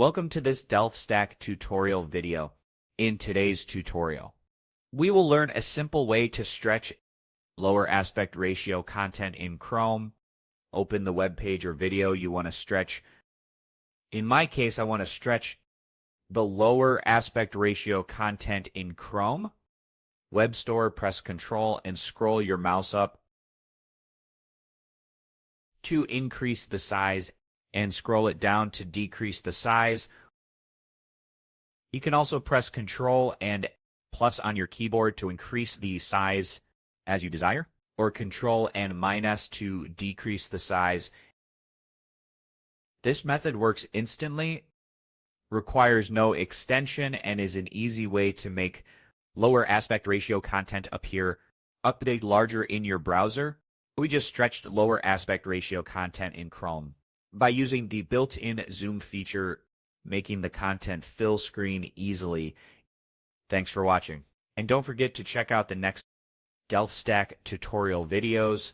Welcome to this DelftStack tutorial video. In today's tutorial, we will learn a simple way to stretch lower aspect ratio content in Chrome. Open the web page or video you want to stretch. In my case, I want to stretch the lower aspect ratio content in Chrome. Web Store, press Ctrl and scroll your mouse up to increase the size and scroll it down to decrease the size. You can also press Ctrl and plus on your keyboard to increase the size as you desire, or Ctrl and minus to decrease the size. This method works instantly, requires no extension, and is an easy way to make lower aspect ratio content appear larger in your browser. We just stretched lower aspect ratio content in Chrome by using the built-in zoom feature, making the content fill screen easily. Thanks for watching. And don't forget to check out the next DelftStack tutorial videos.